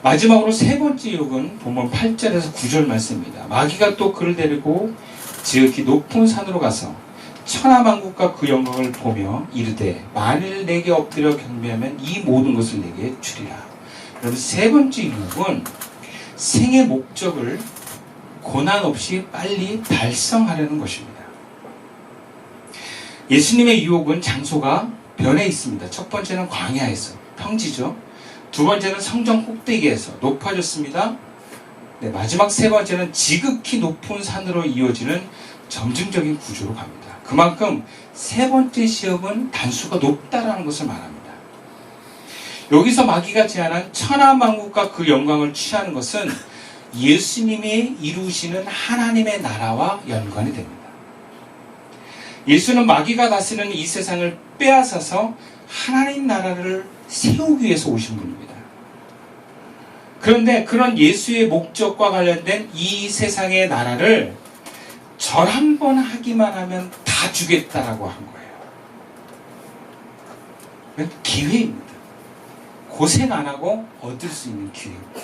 마지막으로 세 번째 유혹은 본문 8절에서 9절 말씀입니다. 마귀가 또 그를 데리고 지극히 높은 산으로 가서 천하만국과 그 영광을 보며 이르되 만일 내게 엎드려 경배하면 이 모든 것을 내게 주리라. 여러분, 세 번째 유혹은 생의 목적을 고난 없이 빨리 달성하려는 것입니다. 예수님의 유혹은 장소가 변해 있습니다. 첫 번째는 광야에서, 평지죠. 두 번째는 성전 꼭대기에서 높아졌습니다. 네, 마지막 세 번째는 지극히 높은 산으로 이어지는 점증적인 구조로 갑니다. 그만큼 세 번째 시험은 단수가 높다라는 것을 말합니다. 여기서 마귀가 제안한 천하만국과 그 영광을 취하는 것은 예수님이 이루시는 하나님의 나라와 연관이 됩니다. 예수는 마귀가 다스리는 이 세상을 빼앗아서 하나님 나라를 세우기 위해서 오신 분입니다. 그런데 그런 예수의 목적과 관련된 이 세상의 나라를 절 한 번 하기만 하면 다 주겠다라고 한 거예요. 기회입니다. 고생 안 하고 얻을 수 있는 기회입니다.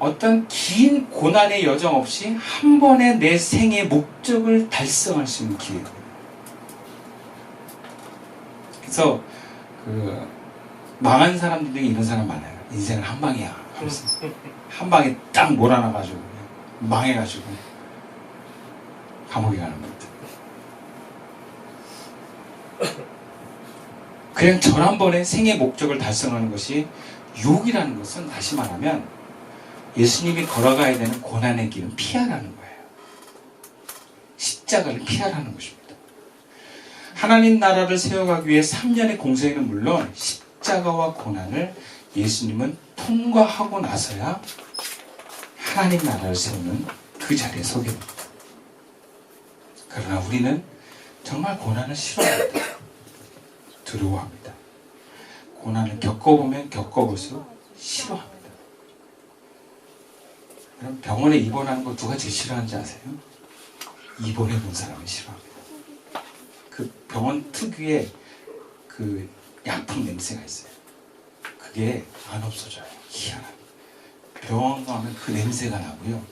어떤 긴 고난의 여정 없이 한 번에 내 생의 목적을 달성할 수 있는 기회입니다. 그래서 망한 사람들이 이런 사람 많아요. 인생은 한 방이야 하면서 한 방에 딱 몰아놔가지고 망해가지고 감옥에 가는 겁니다. 그냥 절 한 번에 생의 목적을 달성하는 것이 유혹이라는 것은, 다시 말하면 예수님이 걸어가야 되는 고난의 길은 피하라는 거예요. 십자가를 피하라는 것입니다. 하나님 나라를 세워가기 위해 3년의 공생에는 물론 십자가와 고난을 예수님은 통과하고 나서야 하나님 나라를 세우는 그 자리에 서게 됩니다. 그러나 우리는 정말 고난을 싫어합니다. 두려워합니다. 고난을 겪어보면 겪어볼수록 싫어합니다. 그럼 병원에 입원하는 거 누가 제일 싫어하는지 아세요? 입원해 본 사람이 싫어합니다. 그 병원 특유의 그 약품 냄새가 있어요. 그게 안 없어져요. 희한하게. 병원 가면 그 냄새가 나고요.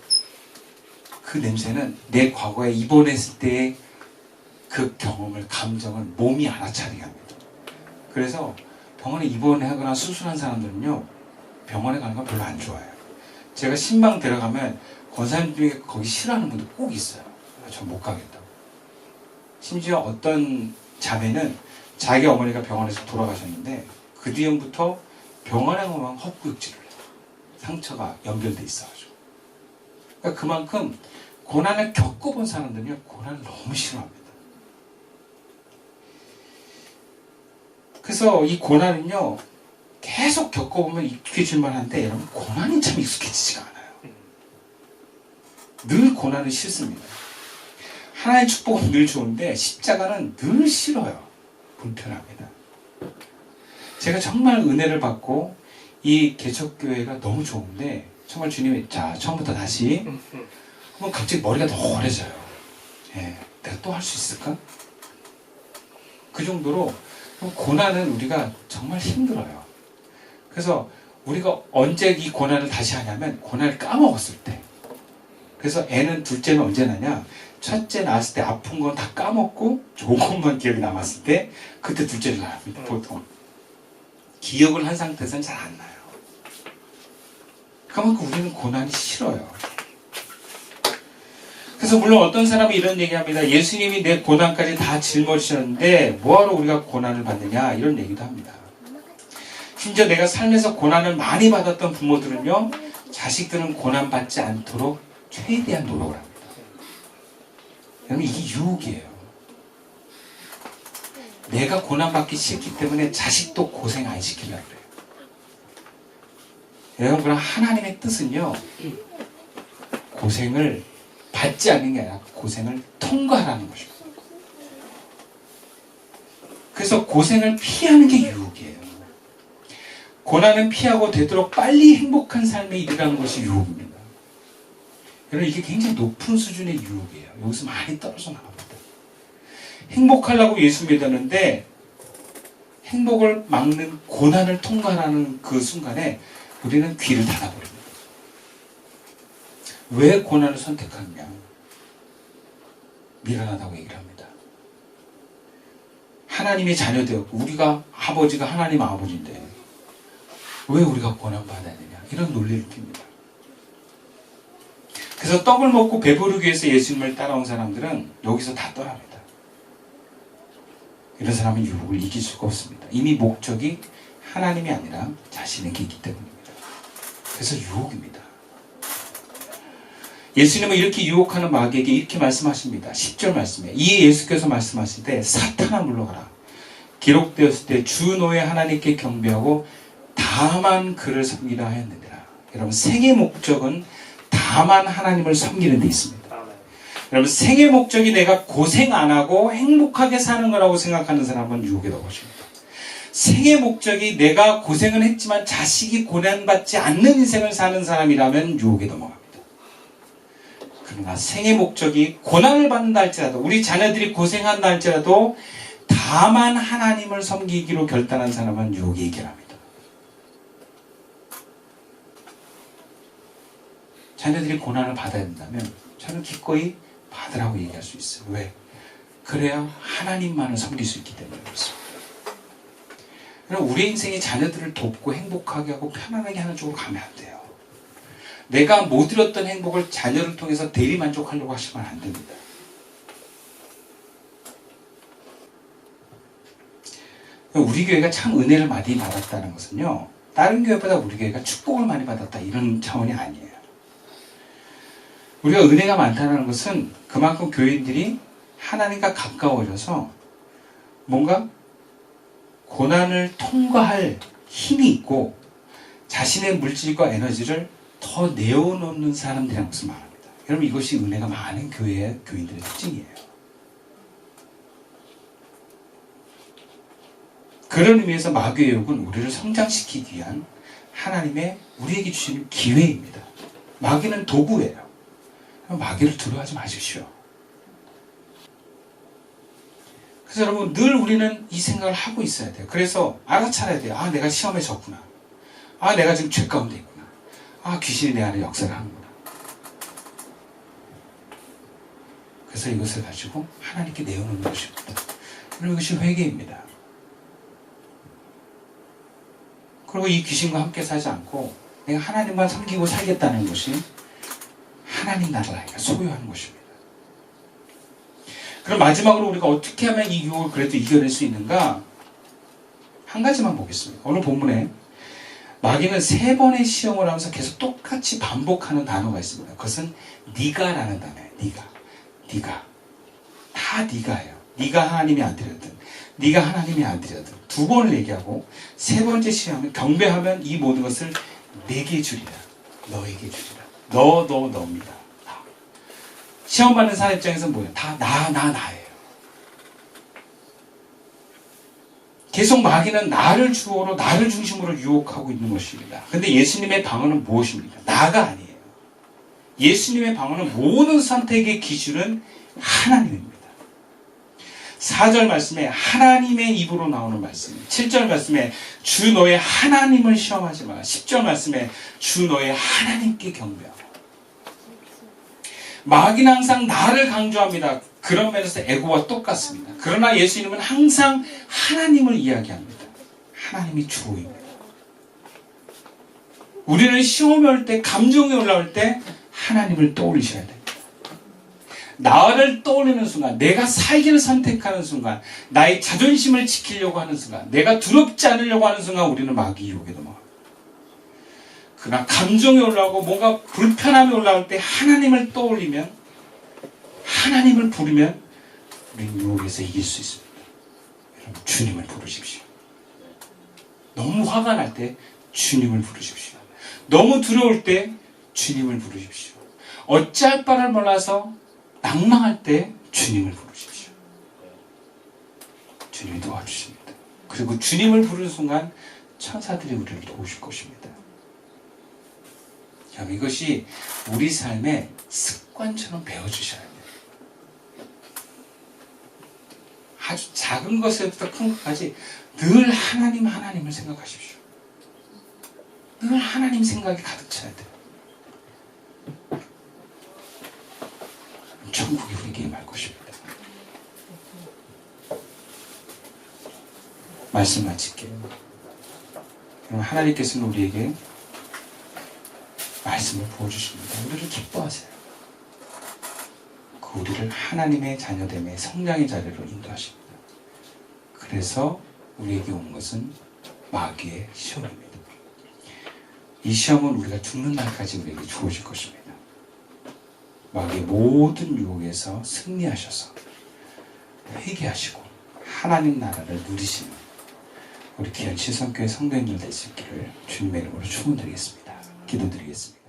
그 냄새는 내 과거에 입원했을 때의 그 경험을, 감정을 몸이 알아차리게 합니다. 그래서 병원에 입원하거나 수술한 사람들은요, 병원에 가는 건 별로 안 좋아해요. 제가 신방 들어가면 권사님 중에 거기 싫어하는 분들 꼭 있어요. 전 못 가겠다고. 심지어 어떤 자매는 자기 어머니가 병원에서 돌아가셨는데 그 뒤부터 병원에 가면 헛구역질을 해요. 상처가 연결돼 있어가지고. 그러니까 그만큼 고난을 겪어본 사람들은요, 고난을 너무 싫어합니다. 그래서 이 고난은요, 계속 겪어보면 익숙해질만 한데, 여러분, 고난이 참 익숙해지지가 않아요. 늘 고난은 싫습니다. 하나의 축복은 늘 좋은데 십자가는 늘 싫어요. 불편합니다. 제가 정말 은혜를 받고 이 개척교회가 너무 좋은데, 정말 주님이 자 처음부터 다시 그럼 갑자기 머리가 노래져요. 예, 내가 또 할 수 있을까? 그 정도로 고난은 우리가 정말 힘들어요. 그래서 우리가 언제 이 고난을 다시 하냐면 고난을 까먹었을 때. 그래서 애는, 둘째는 언제 나냐? 첫째 낳았을 때 아픈 건 다 까먹고 좋은 것만 기억이 남았을 때 그때 둘째를 낳습니다. 보통 기억을 한 상태에서는 잘 안 나요. 그만큼 우리는 고난이 싫어요. 그래서 물론 어떤 사람이 이런 얘기합니다. 예수님이 내 고난까지 다 짊어지셨는데 뭐하러 우리가 고난을 받느냐, 이런 얘기도 합니다. 심지어 내가 삶에서 고난을 많이 받았던 부모들은요, 자식들은 고난받지 않도록 최대한 노력을 합니다. 여러분, 이게 유혹이에요. 내가 고난받기 싫기 때문에 자식도 고생 안 시키려고 그래요. 여러분, 그럼 하나님의 뜻은요, 고생을 받지 않는 게 아니라 고생을 통과하라는 것입니다. 그래서 고생을 피하는 게 유혹이에요. 고난은 피하고 되도록 빨리 행복한 삶에 이르라는 것이 유혹입니다. 여러분, 이게 굉장히 높은 수준의 유혹이에요. 여기서 많이 떨어져 나갑니다. 행복하려고 예수 믿었는데 행복을 막는 고난을 통과하는 그 순간에 우리는 귀를 닫아버립니다. 왜 고난을 선택하느냐? 미련하다고 얘기를 합니다. 하나님의 자녀 되었고 우리가 아버지가 하나님 아버지인데 왜 우리가 고난받아야 되냐? 이런 논리를 핍니다. 그래서 떡을 먹고 배부르기 위해서 예수님을 따라온 사람들은 여기서 다 떠납니다. 이런 사람은 유혹을 이길 수가 없습니다. 이미 목적이 하나님이 아니라 자신에게 있기 때문입니다. 그래서 유혹입니다. 예수님은 이렇게 유혹하는 마귀에게 이렇게 말씀하십니다. 10절 말씀에 이에 예수께서 말씀하실 때 사탄아 물러가라. 기록되었을 때 주 너의 하나님께 경배하고 다만 그를 섬기라 하였느니라. 여러분 생의 목적은 다만 하나님을 섬기는 데 있습니다. 여러분 생의 목적이 내가 고생 안 하고 행복하게 사는 거라고 생각하는 사람은 유혹에 넘어집니다. 생의 목적이 내가 고생은 했지만 자식이 고난받지 않는 인생을 사는 사람이라면 유혹에 넘어갑니다. 그러나 생의 목적이 고난을 받는다 할지라도 우리 자녀들이 고생한다 할지라도 다만 하나님을 섬기기로 결단한 사람은 유혹에 이겨납니다. 자녀들이 고난을 받아야 된다면 저는 기꺼이 받으라고 얘기할 수 있어요. 왜? 그래야 하나님만을 섬길 수 있기 때문에 그렇습니다. 그럼 우리 인생이 자녀들을 돕고 행복하게 하고 편안하게 하는 쪽으로 가면 안 돼요. 내가 못 이뤘던 행복을 자녀를 통해서 대리만족하려고 하시면 안 됩니다. 우리 교회가 참 은혜를 많이 받았다는 것은요, 다른 교회보다 우리 교회가 축복을 많이 받았다 이런 차원이 아니에요. 우리가 은혜가 많다는 것은 그만큼 교인들이 하나님과 가까워져서 뭔가 고난을 통과할 힘이 있고 자신의 물질과 에너지를 더 내어놓는 사람들이라는 것을 말합니다. 여러분 이것이 은혜가 많은 교회의 교인들의 특징이에요. 그런 의미에서 마귀의 유혹은 우리를 성장시키기 위한 하나님의 우리에게 주시는 기회입니다. 마귀는 도구예요. 마귀를 두려워하지 마십시오. 그래서 여러분 늘 우리는 이 생각을 하고 있어야 돼요. 그래서 알아차려야 돼요. 아 내가 시험에 졌구나. 아 내가 지금 죄 가운데 있구나. 아 귀신이 내 안에 역사를 하는구나. 그래서 이것을 가지고 하나님께 내어놓는 것입니다. 그리고 이것이 회개입니다. 그리고 이 귀신과 함께 살지 않고 내가 하나님만 섬기고 살겠다는 것이 하나님 나라가 소유하는 것입니다. 그럼 마지막으로 우리가 어떻게 하면 이 유혹을 그래도 이겨낼 수 있는가? 한 가지만 보겠습니다. 오늘 본문에 마귀는 3번의 시험을 하면서 계속 똑같이 반복하는 단어가 있습니다. 그것은 네가라는 단어예요. 네가. 다 네가예요. 네가 하나님이 아들이었든 네가 하나님이 아들이었든 2번을 얘기하고 3번째 시험은 경배하면 이 모든 것을 내게 주리라. 너에게 주리라. 너입니다. 시험 받는 사람 입장에서는 뭐예요? 다 나예요. 계속 마귀는 나를 주어로 나를 중심으로 유혹하고 있는 것입니다. 근데 예수님의 방언은 무엇입니까? 나가 아니에요. 예수님의 방언은 모든 선택의 기준은 하나님입니다. 4절 말씀에 하나님의 입으로 나오는 말씀, 7절 말씀에 주 너의 하나님을 시험하지 마라. 10절 말씀에 주 너의 하나님께 경배하라. 마귀는 항상 나를 강조합니다. 그런 면에서 에고와 똑같습니다. 그러나 예수님은 항상 하나님을 이야기합니다. 하나님이 주호입니다. 우리는 시험이 올 때, 감정이 올라올 때 하나님을 떠올리셔야 됩니다. 나를 떠올리는 순간, 내가 살기를 선택하는 순간, 나의 자존심을 지키려고 하는 순간, 내가 두렵지 않으려고 하는 순간 우리는 마귀 유혹에 넘어갑니다. 그러나 감정이 올라오고 뭔가 불편함이 올라올 때 하나님을 떠올리면, 하나님을 부르면 우리는 유혹에서 이길 수 있습니다. 여러분 주님을 부르십시오. 너무 화가 날 때 주님을 부르십시오. 너무 두려울 때 주님을 부르십시오. 어찌할 바를 몰라서 낭망할 때 주님을 부르십시오. 주님이 도와주십니다. 그리고 주님을 부르는 순간 천사들이 우리를 도우실 것입니다. 이것이 우리 삶의 습관처럼 배워주셔야 돼요. 아주 작은 것에부터 큰 것까지 늘 하나님을 생각하십시오. 늘 하나님 생각이 가득 차야 돼요. 천국이 우리에게 임할 것입니다. 말씀 마칠게요. 하나님께서는 우리에게 말씀을 부어주십니다. 우리를 기뻐하세요. 우리를 하나님의 자녀됨의 성장의 자리로 인도하십니다. 그래서 우리에게 온 것은 마귀의 시험입니다. 이 시험은 우리가 죽는 날까지 우리에게 주어질 것입니다. 마귀의 모든 유혹에서 승리하셔서 회개하시고 하나님 나라를 누리시는 우리 귀한 시선교회 성도님들 되시기를 주님의 이름으로 축원드리겠습니다. 기도드리겠습니다.